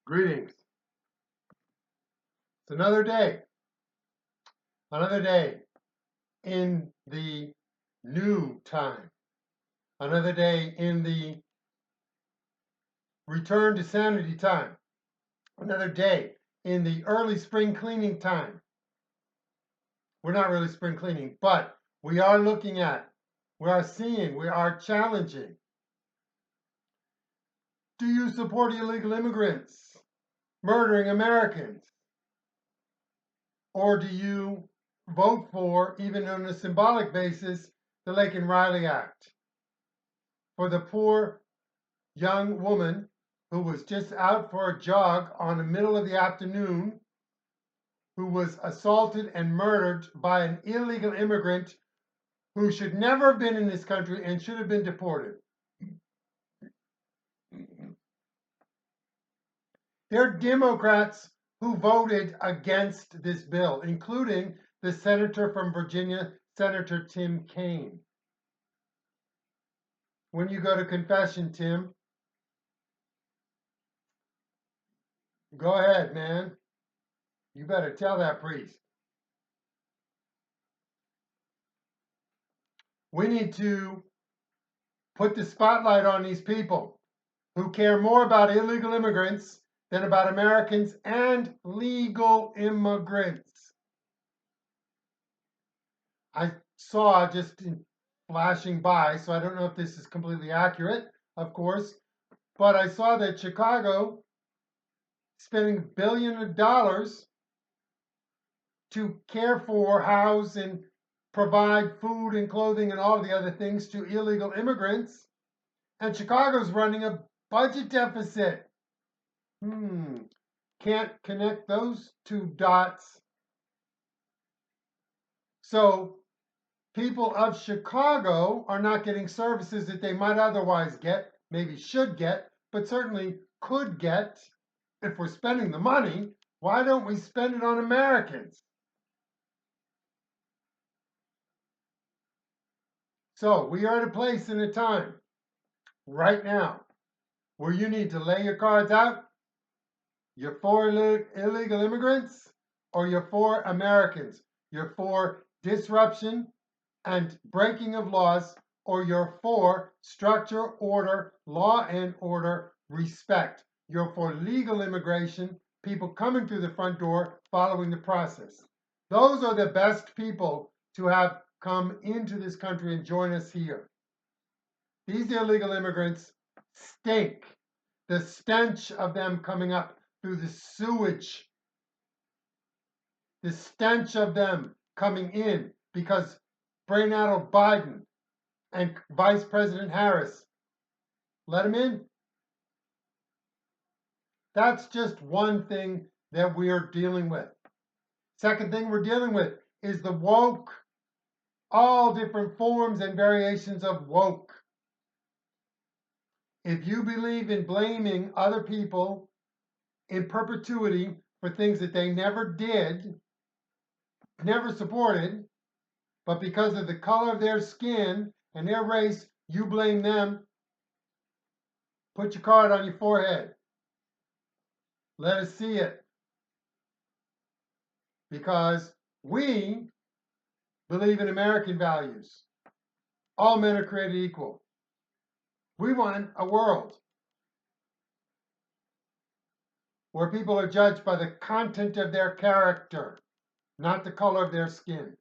Greetings. It's another day in the new time, another day in the return to sanity time, another day in the early spring cleaning time. We're not really spring cleaning, but we are looking at, we are seeing, we are challenging. Do you support illegal immigrants murdering Americans? Or do you vote for, even on a symbolic basis, the Laken Riley Act for the poor young woman who was just out for a jog on the middle of the afternoon, who was assaulted and murdered by an illegal immigrant who should never have been in this country and should have been deported? There are Democrats who voted against this bill, including the senator from Virginia, Senator Tim Kaine. When you go to confession, Tim, go ahead, man. You better tell that priest. We need to put the spotlight on these people who care more about illegal immigrants than about Americans and legal immigrants. I saw just flashing by, so I don't know if this is completely accurate, of course, but I saw that Chicago spending billions of dollars to care for, house, and provide food and clothing and all of the other things to illegal immigrants. And Chicago's running a budget deficit. Can't connect those two dots. So people of Chicago are not getting services that they might otherwise get, maybe should get, but certainly could get. If we're spending the money, why don't we spend it on Americans? So we are at a place in a time right now where you need to lay your cards out. You're for illegal immigrants or you're for Americans. You're for disruption and breaking of laws, or you're for structure, order, law and order, respect. You're for legal immigration, people coming through the front door, following the process. Those are the best people to have come into this country and join us here. These illegal immigrants stink. The stench of them coming up through the sewage, the stench of them coming in because Brainado Biden and Vice President Harris let them in. That's just one thing that we are dealing with. Second thing we're dealing with is the woke, all different forms and variations of woke. If you believe in blaming other people in perpetuity for things that they never did, never supported, but because of the color of their skin and their race, you blame them, put your card on your forehead. Let us see it. Because we believe in American values. All men are created equal. We want a world where people are judged by the content of their character, not the color of their skin.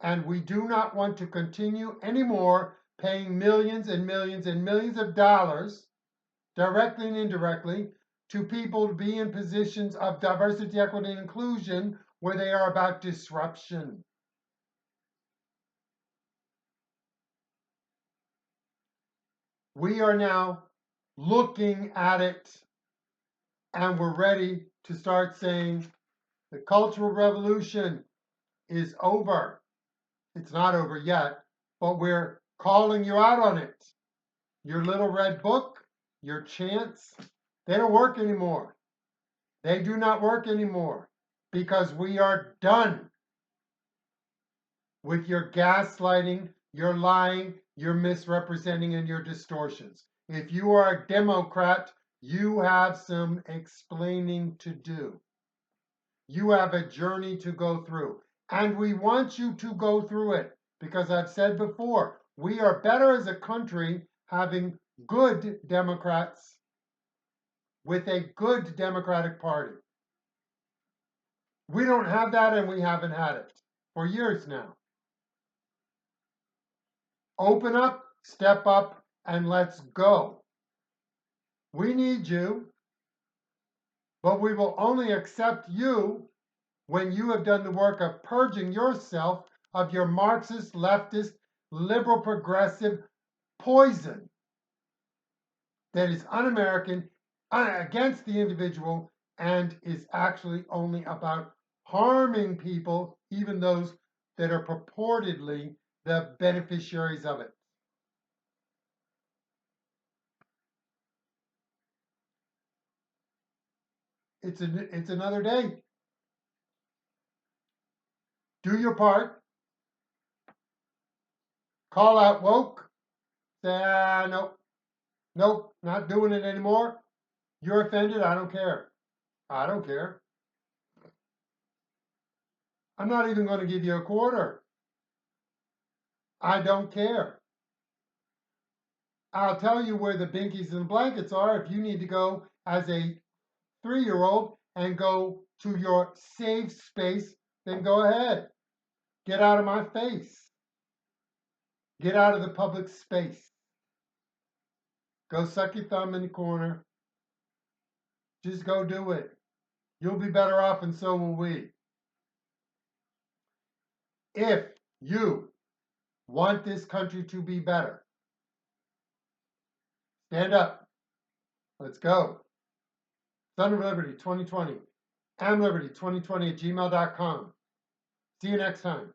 And we do not want to continue anymore paying millions and millions and millions of dollars, directly and indirectly, to people to be in positions of diversity, equity, and inclusion where they are about disruption. We are now looking at it and we're ready to start saying the Cultural Revolution is over. It's not over yet, but we're calling you out on it. Your little red book, your chants, they don't work anymore. They do not work anymore because we are done with your gaslighting, your lying, your misrepresenting, and your distortions. If you are a Democrat, You have some explaining to do. You have a journey to go through. And we want you to go through it because I've said before, we are better as a country having good Democrats with a good Democratic Party. We don't have that and we haven't had it for years now. Open up, step up, and let's go. We need you, but we will only accept you when you have done the work of purging yourself of your Marxist, leftist, liberal, progressive poison that is un-American, against the individual, and is actually only about harming people, even those that are purportedly the beneficiaries of it. It's another day. Do your part. Call out woke. Say, nope, not doing it anymore. You're offended. I don't care. I don't care. I'm not even going to give you a quarter. I don't care. I'll tell you where the binkies and the blankets are if you need to go as a 3-year-old and go to your safe space, then go ahead. Get out of my face. Get out of the public space. Go suck your thumb in the corner. Just go do it. You'll be better off and so will we. If you want this country to be better, stand up. Let's go. Son of Liberty 2020. amliberty2020 at gmail.com. See you next time.